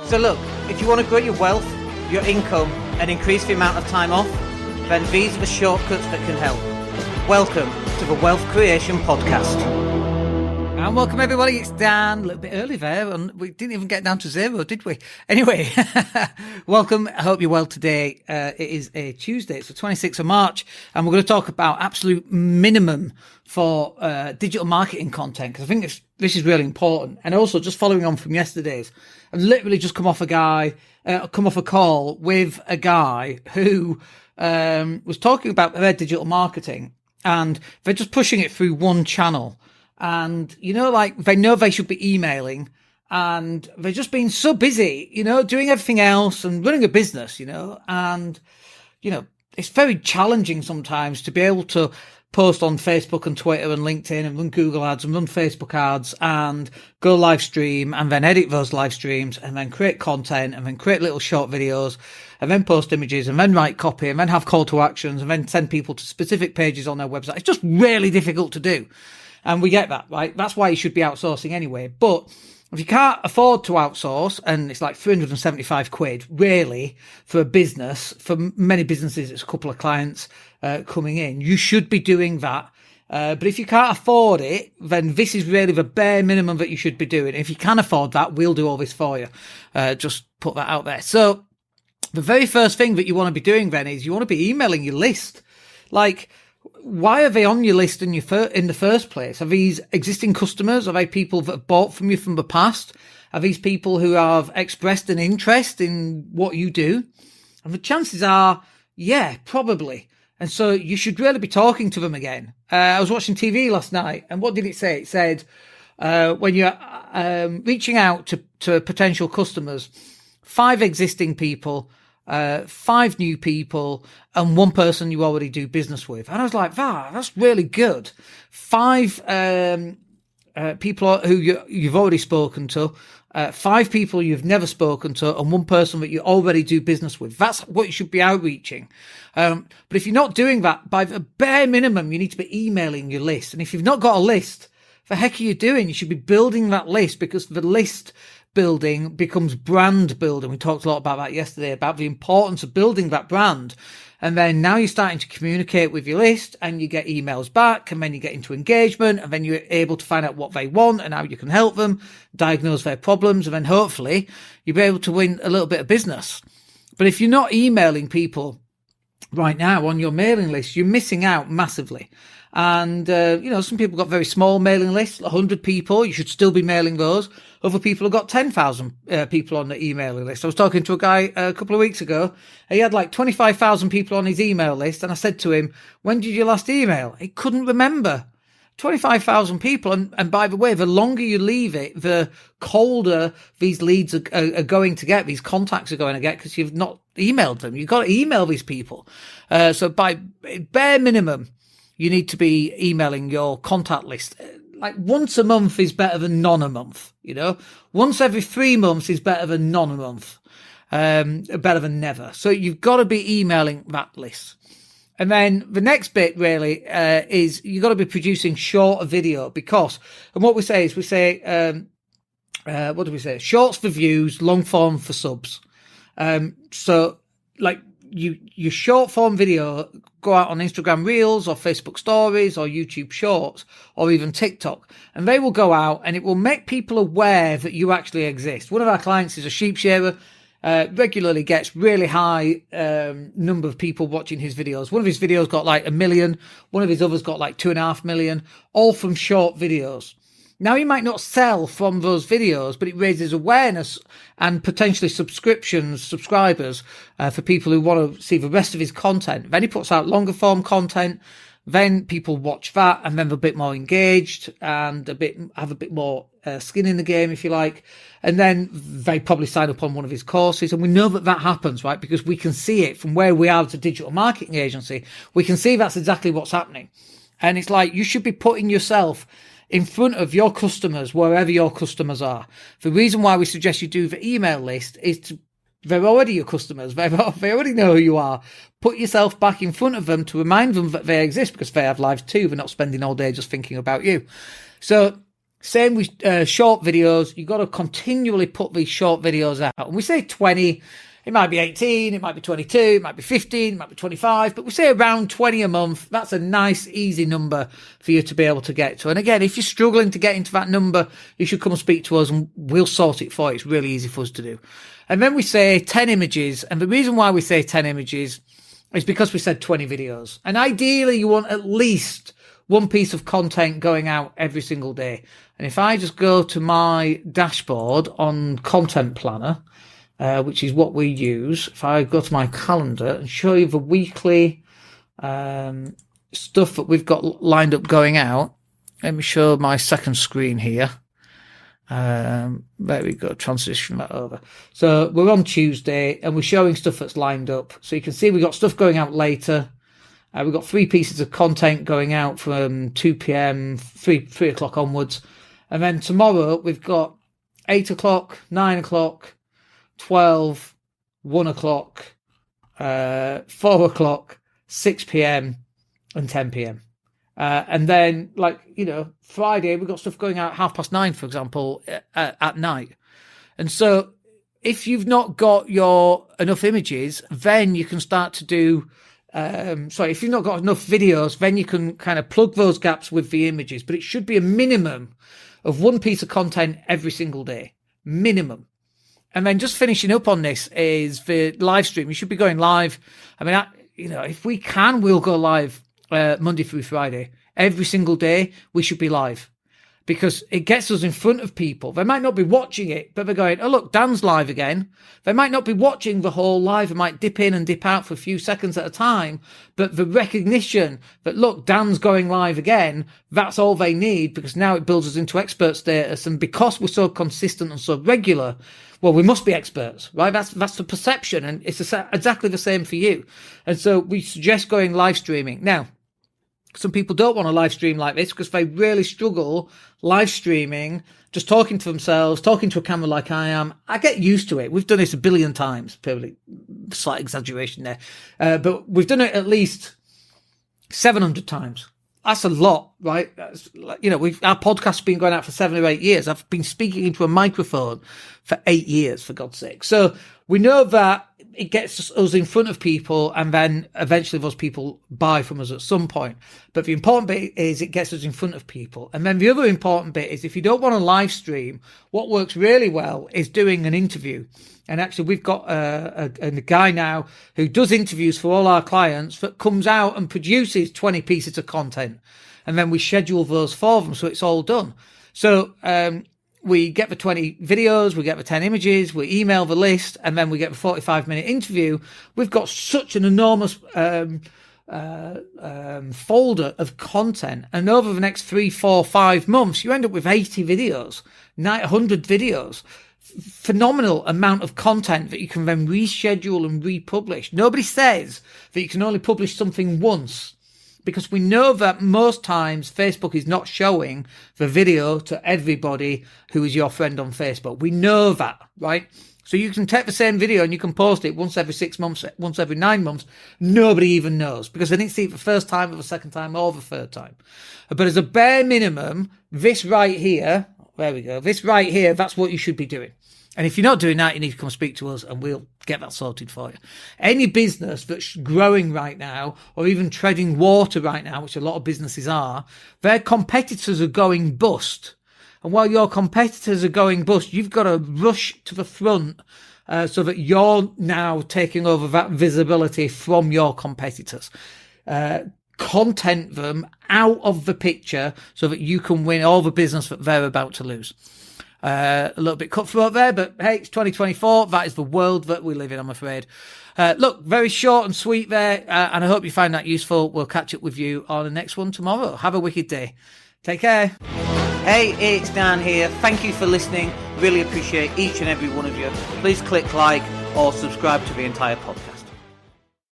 So look, if you want to grow your wealth, your income, and increase the amount of time off, then these are the shortcuts that can help. Welcome to the Wealth Creation Podcast. And welcome everybody, it's Dan. A little bit early there, and we didn't even get down to zero, did we? Anyway, welcome. I hope you're well today. It is a Tuesday, it's the 26th of March, and we're going to talk about absolute minimum for digital marketing content, because I think this is really important. And also, just following on from yesterday's, I've literally just come off a call with a guy who was talking about their digital marketing, and they're just pushing it through one channel. And, you know, like they know they should be emailing, and they're just being so busy, you know, doing everything else and running a business, you know, and, you know, it's very challenging sometimes to be able to post on Facebook and Twitter and LinkedIn and run Google ads and run Facebook ads and go live stream and then edit those live streams and then create content and then create little short videos and then post images and then write copy and then have call to actions and then send people to specific pages on their website. It's just really difficult to do. And we get that, right? That's why you should be outsourcing anyway. But if you can't afford to outsource, and it's like 375 quid, really, for a business, for many businesses, it's a couple of clients coming in, you should be doing that. But if you can't afford it, then this is really the bare minimum that you should be doing. If you can afford that, we'll do all this for you. Just put that out there. So the very first thing that you want to be doing then is you want to be emailing your list. Like, why are they on your list in the first place? Are these existing customers? Are they people that have bought from you from the past? Are these people who have expressed an interest in what you do? And the chances are, yeah, probably. And so you should really be talking to them again. I was watching TV last night, and what did it say? It said, when you're reaching out to potential customers, 5 existing people, 5 new people, and 1 person you already do business with. And I was like, that's really good. 5 people who you've already spoken to, 5 people you've never spoken to, and 1 person that you already do business with. That's what you should be outreaching. But if you're not doing that, by the bare minimum, you need to be emailing your list. And if you've not got a list, the heck are you doing? You should be building that list, because the list building becomes brand building. We talked a lot about that yesterday, about the importance of building that brand. And then now you're starting to communicate with your list, and you get emails back, and then you get into engagement, and then you're able to find out what they want and how you can help them, diagnose their problems, and then hopefully you'll be able to win a little bit of business. But if you're not emailing people right now on your mailing list, you're missing out massively. And, you know, some people got very small mailing lists, 100 people. You should still be mailing those. Other people have got 10,000 people on the emailing list. I was talking to a guy a couple of weeks ago. He had like 25,000 people on his email list. And I said to him, when did you last email? He couldn't remember. 25,000 people. And by the way, the longer you leave it, the colder these leads are going to get, these contacts are going to get, because you've not emailed them. You've got to email these people. So by bare minimum, you need to be emailing your contact list. Like once a month is better than none a month, you know? Once every 3 months is better than none a month. Better than never. So you've got to be emailing that list. And then the next bit really is you've got to be producing shorter video, because, and what we say is what do we say? Shorts for views, long form for subs. So like your short form video, go out on Instagram Reels or Facebook Stories or YouTube Shorts or even TikTok, and they will go out and it will make people aware that you actually exist. One of our clients is a sheep shearer, regularly gets really high number of people watching his videos. One of his videos got like 1 million. One of his others got like 2.5 million, all from short videos. Now, he might not sell from those videos, but it raises awareness and potentially subscribers for people who want to see the rest of his content. Then he puts out longer form content. Then people watch that, and then they're a bit more engaged and have a bit more skin in the game, if you like. And then they probably sign up on one of his courses. And we know that happens, right? Because we can see it from where we are as a digital marketing agency. We can see that's exactly what's happening. And it's like, you should be putting yourself in front of your customers, wherever your customers are. The reason why we suggest you do the email list is they're already your customers. They already know who you are. Put yourself back in front of them to remind them that they exist, because they have lives too. They're not spending all day just thinking about you. So Same with short videos. You've got to continually put these short videos out. And we say 20, it might be 18, it might be 22, it might be 15, it might be 25, but we say around 20 a month. That's a nice, easy number for you to be able to get to. And again, if you're struggling to get into that number, you should come and speak to us and we'll sort it for you. It's really easy for us to do. And then we say 10 images. And the reason why we say 10 images is because we said 20 videos. And ideally, you want at least one piece of content going out every single day. And if I just go to my dashboard on Content Planner, which is what we use, if I go to my calendar and show you the weekly stuff that we've got lined up going out, let me show my second screen here. There we go, transition that over. So we're on Tuesday and we're showing stuff that's lined up. So you can see we've got stuff going out later. We've got 3 pieces of content going out from 2 p.m, 3 o'clock onwards. And then tomorrow we've got 8 o'clock, 9 o'clock, 12, 1 o'clock, 4 o'clock, 6 p.m, and 10 p.m. And then, Friday, we've got stuff going out 9:30, for example, at night. And so if you've not got enough images, then you can start to do, if you've not got enough videos, then you can kind of plug those gaps with the images. But it should be a minimum of 1 piece of content every single day. Minimum. And then just finishing up on this is the live stream. You should be going live. I mean, if we can, we'll go live Monday through Friday. Every single day, we should be live because it gets us in front of people. They might not be watching it, but they're going, oh, look, Dan's live again. They might not be watching the whole live. They might dip in and dip out for a few seconds at a time. But the recognition that, look, Dan's going live again, that's all they need because now it builds us into expert status. And because we're so consistent and so regular, well, we must be experts, right? That's the perception. And it's exactly the same for you. And so we suggest going live streaming. Now, some people don't want to live stream like this because they really struggle live streaming, just talking to themselves, talking to a camera like I am. I get used to it. We've done this a billion times, probably slight exaggeration there. But we've done it at least 700 times. That's a lot, right? That's, our podcast's been going out for 7 or 8 years. I've been speaking into a microphone for 8 years, for God's sake. So we know that it gets us in front of people and then eventually those people buy from us at some point. But the important bit is it gets us in front of people. And then the other important bit is if you don't want to live stream, what works really well is doing an interview. And actually we've got a guy now who does interviews for all our clients that comes out and produces 20 pieces of content. And then we schedule those for them. So it's all done. So, we get the 20 videos, we get the 10 images, we email the list, and then we get the 45-minute interview. We've got such an enormous folder of content. And over the next 3, 4, 5 months, you end up with 80 videos, 100 videos. Phenomenal amount of content that you can then reschedule and republish. Nobody says that you can only publish something once, because we know that most times Facebook is not showing the video to everybody who is your friend on Facebook. We know that, right? So you can take the same video and you can post it once every 6 months, once every 9 months. Nobody even knows because they didn't see it the first time or the second time or the third time. But as a bare minimum, this right here, there we go, this right here, that's what you should be doing. And if you're not doing that, you need to come speak to us and we'll get that sorted for you. Any business that's growing right now or even treading water right now, which a lot of businesses are, their competitors are going bust. And while your competitors are going bust, you've got to rush to the front so that you're now taking over that visibility from your competitors. Content them out of the picture so that you can win all the business that they're about to lose. A little bit cutthroat there, but hey, it's 2024. That is the world that we live in, I'm afraid. Look, very short and sweet there, and I hope you find that useful. We'll catch up with you on the next one tomorrow. Have a wicked day. Take care. Hey, it's Dan here. Thank you for listening. Really appreciate each and every one of you. Please click like or subscribe to the entire podcast.